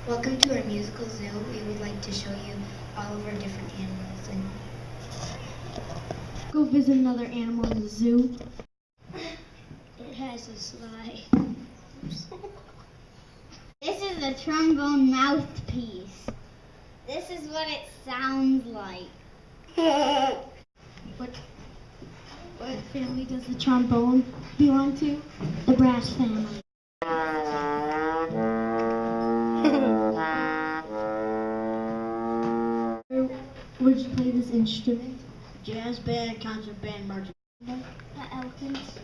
Welcome to our musical zoo. We would like to show you all of our different animals. And go visit another animal in the zoo. It has a slide. This is a trombone mouthpiece. This is what it sounds like. What family does the trombone belong to? The brass family. Where'd you play this instrument? Jazz band, concert band, marching. The elephants.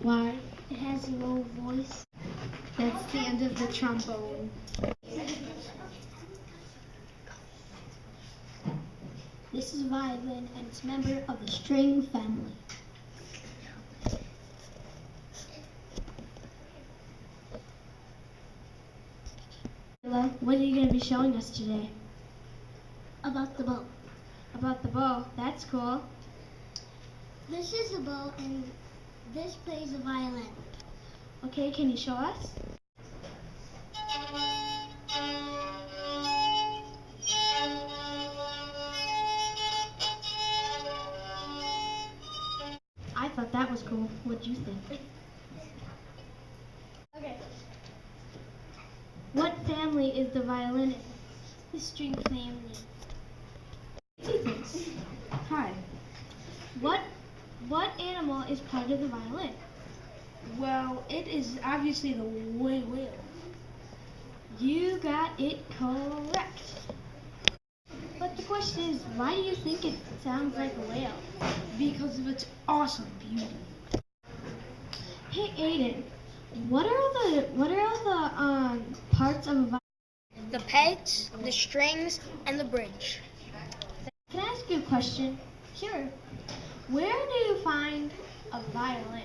Why? It has a low voice. That's the end of the trombone. This is violin, and it's a member of the string family. What are you going to be showing us today? About the bow. About the bow. That's cool. This is a bow, and this plays a violin. Okay, can you show us? I thought that was cool. What'd you think? Okay. What family is the violin in? The string family. Hi. What animal is part of the violin? Well, it is obviously the whale. You got it correct. But the question is, why do you think it sounds like a whale? Because of its awesome beauty. Hey Aiden, what are all the parts of a violin? the pegs, the strings, and the bridge. Can I ask you a question? Sure. Where do you find a violin?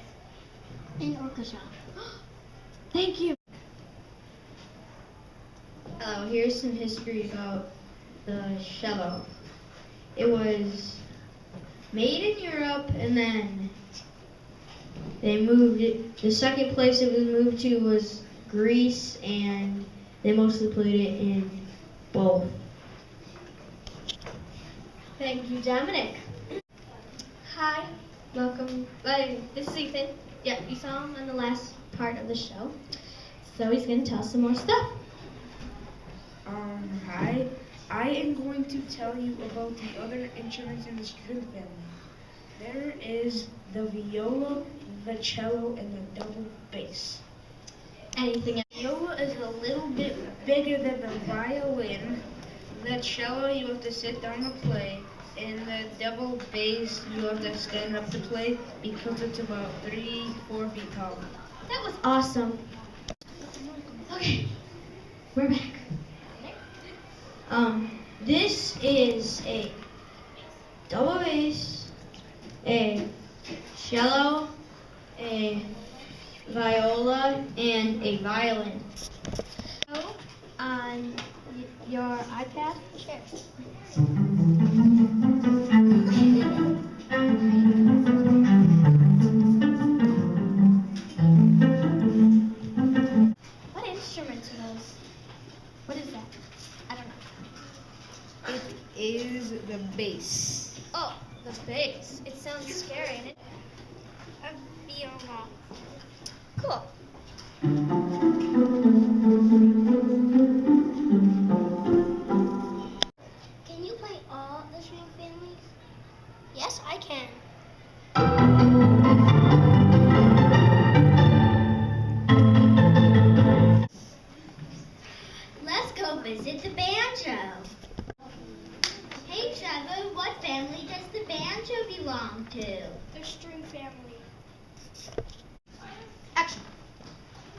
In orchestra. Thank you. Hello, here's some history about the cello. It was made in Europe, and then they moved it. The second place it was moved to was Greece, and they mostly played it in both. Thank you, Dominic. Hi, welcome. This is Ethan. Yeah, you saw him on the last part of the show. So he's going to tell us some more stuff. Hi. I am going to tell you about the other instruments in the string family. There is the viola, the cello, and the double bass. Anything else? The viola is a little bit bigger than the violin. The cello you have to sit down to play, and the double bass you have to stand up to play because it's about 3-4 feet tall. That was awesome. Okay, we're back. This is a double bass, a cello, a viola, and a violin. On your iPad? Sure. What instruments are those? What is that? I don't know. It is the bass. Oh, the bass. It sounds scary, and it. A viola. Cool. Can you play all the string families? Yes, I can. Let's go visit the banjo. Hey Trevor, what family does the banjo belong to? The string family. Action.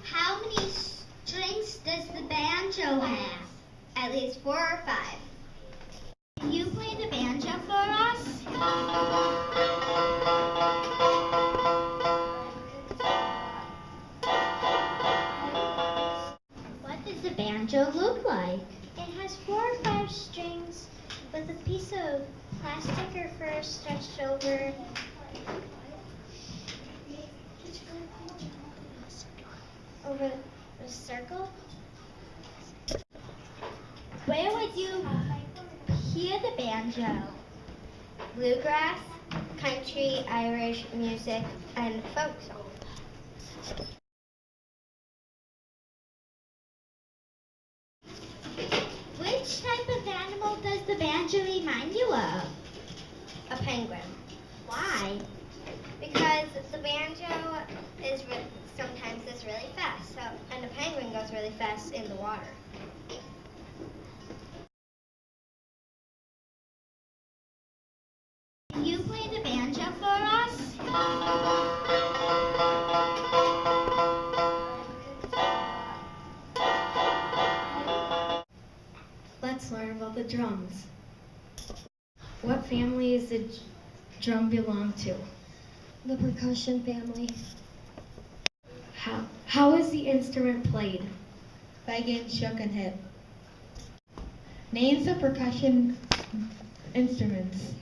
How many strings does the banjo have? At least 4 or 5. Can you play the banjo for us? What does the banjo look like? It has 4 or 5 strings with a piece of plastic or fur stretched over. Over the circle. did you hear the banjo? Bluegrass, country, Irish music, and folk song. Which type of animal does the banjo remind you of? A penguin. Why? Because the banjo sometimes is really fast, and the penguin goes really fast in the water. Can you play the banjo for us? Let's learn about the drums. What family does the drum belong to? The percussion family. How is the instrument played? By getting shook and hit. Names of percussion instruments.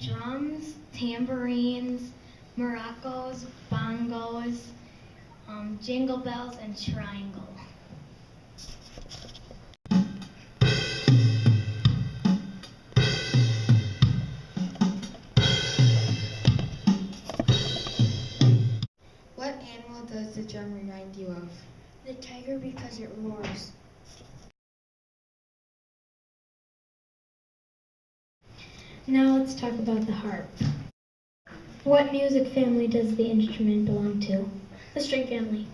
Drums, tambourines, maracas, bongos, jingle bells, and triangle. What animal does the drum remind you of? The tiger because it roars. Now let's talk about the harp. What music family does the instrument belong to? The string family.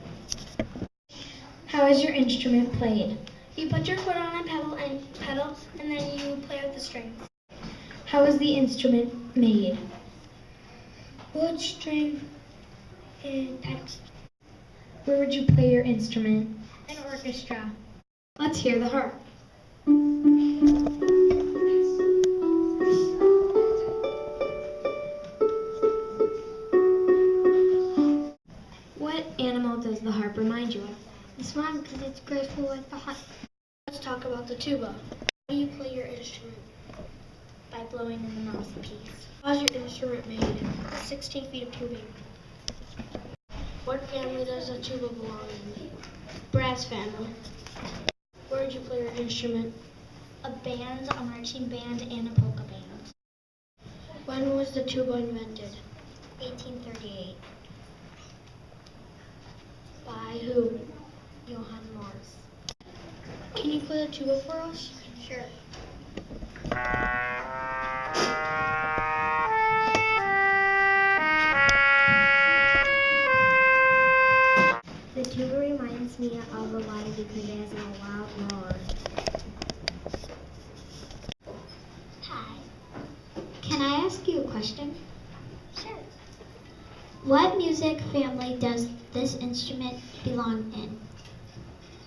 How is your instrument played? You put your foot on a pedal and then you play with the strings. How is the instrument made? Wood, string, and pedals. Where would you play your instrument? An orchestra. Let's hear the harp. What animal does the harp remind you of? The swan because it's graceful like the harp. Let's talk about the tuba. How do you play your instrument? By blowing in the mouthpiece. How's your instrument made? 16 feet of tubing. What family does the tuba belong in? Brass family. Where did you play your instrument? A band, a marching band, and a polka band. When was the tuba invented? 1838. By who? Johann Morse. Can you play the tuba for us? Sure. The tuba reminds me of a lion because it has a loud roar. Hi. Can I ask you a question? Sure. What music family does this instrument belong in?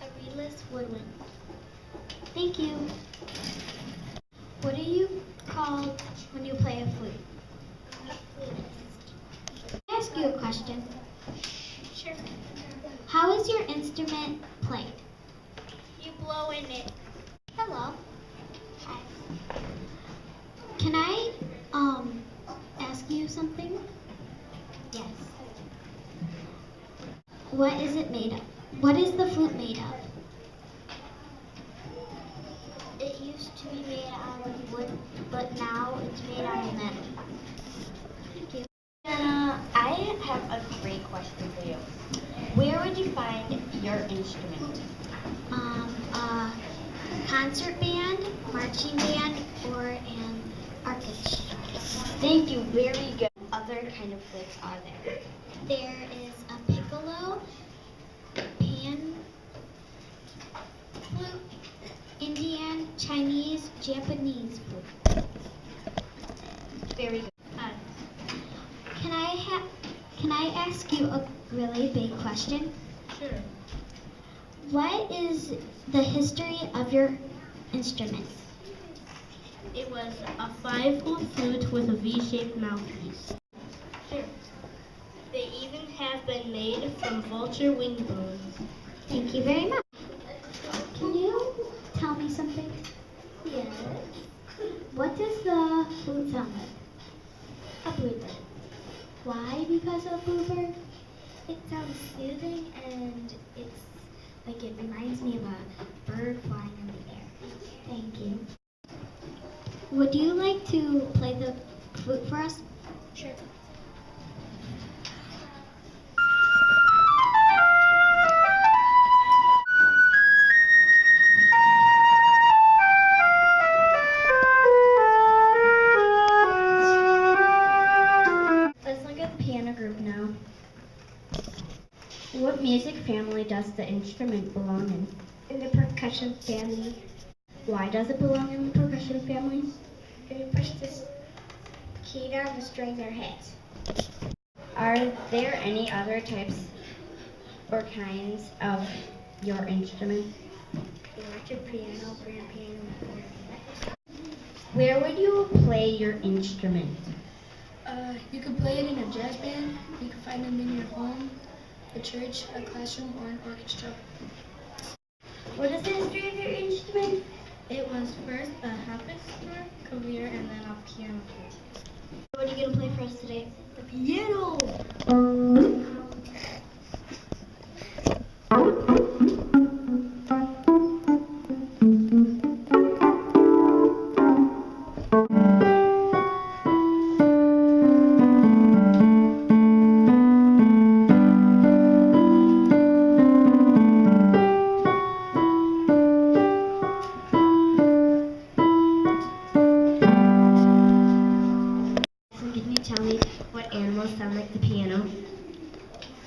A reedless woodwind. Thank you. What are you called when you play a flute? A flutist. Can I ask you a question? Sure. How is your instrument played? You blow in it. Hello. Hi. Can I ask you something? Yes. What is it made of? What is the flute made of? It used to be made out of wood, but now it's made out of metal. Thank you. Jenna, I have a great question for you. Where would you find your instrument? A concert band, marching band, or an orchestra. Thank you, very good. What other kind of flutes are there? There is a piccolo, pan flute, Indian, Chinese, Japanese flute. Very good. Can I ask you a really big question? Sure. What is the history of your instrument? It was a 5-hole flute with a V-shaped mouthpiece. Sure. They even have been made from vulture wing bones. Thank you very much. Can you tell me something? Yes. What does the flute sound like? A bluebird. Why because of bluebird? It sounds soothing and it reminds me of a bird flying in the air. Thank you. Would you like to play the flute for us? Sure. Let's look at the piano group now. What music family does the instrument belong in? In the percussion family. Why does it belong in the percussion family? If you push this key down, the strings are hit. Are there any other types or kinds of your instrument? Electric piano, grand piano. Where would you play your instrument? You can play it in a jazz band. You can find them in your home, a church, a classroom, or an orchestra. What is the history of your instrument? It was first a harpsichord, clavier, and then a piano. What are you going to play for us today? The piano! Can you tell me what animals sound like the piano?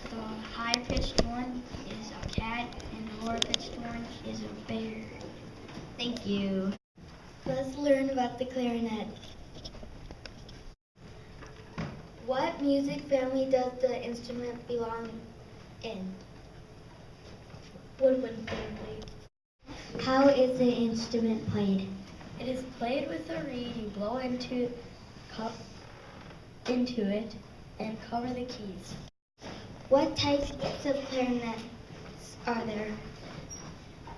The high-pitched one is a cat, and the lower-pitched one is a bear. Thank you. Let's learn about the clarinet. What music family does the instrument belong in? Woodwind family. How is the instrument played? It is played with a reed. You blow into it and cover the keys. What types of clarinets are there?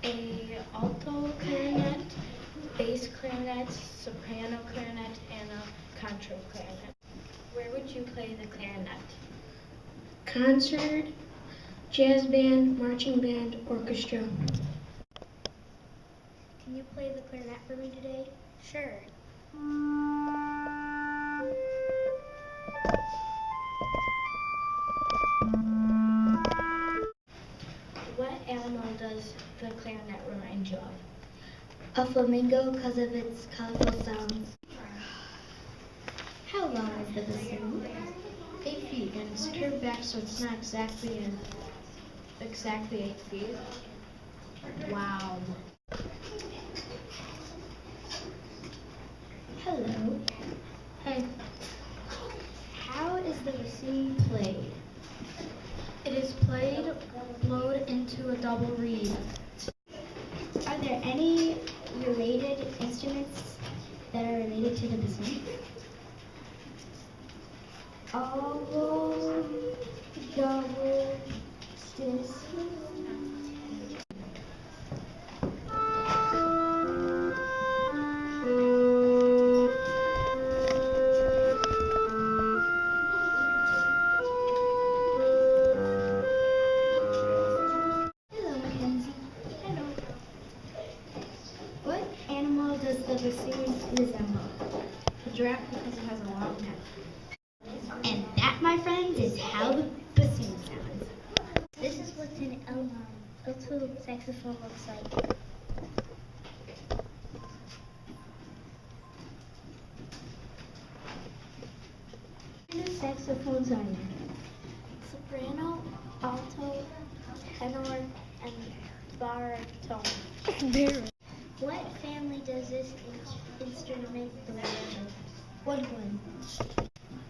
A alto clarinet, bass clarinet, soprano clarinet, and a contralto clarinet. Where would you play the clarinet? Concert, jazz band, marching band, orchestra. Can you play the clarinet for me today? Sure. What animal does the clarinet remind you of? A flamingo because of its colorful sounds. How long is the bassoon? 8 feet, and it's curved back so it's not exactly 8 feet. Wow. Hello. Hey, How is the bassoon played? it is played, blowed into a double reed. Are there any related instruments that are related to the bassoon? Oboe, double, this. Hello, Mackenzie. Hello. What animal does the bassoon resemble? A giraffe because it has a long neck. And that, my friends, is how the bassoon sounds. This is what's in Elmon. That's what the saxophone looks like. What kind of saxophones are there? Soprano, alto, tenor, and baritone. What family does this instrument belong to? Woodwind.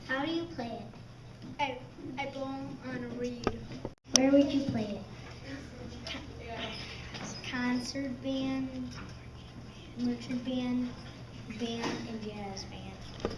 How do you play it? I blow on a reed. Where would you play it? Concert band, merchant band, and jazz band.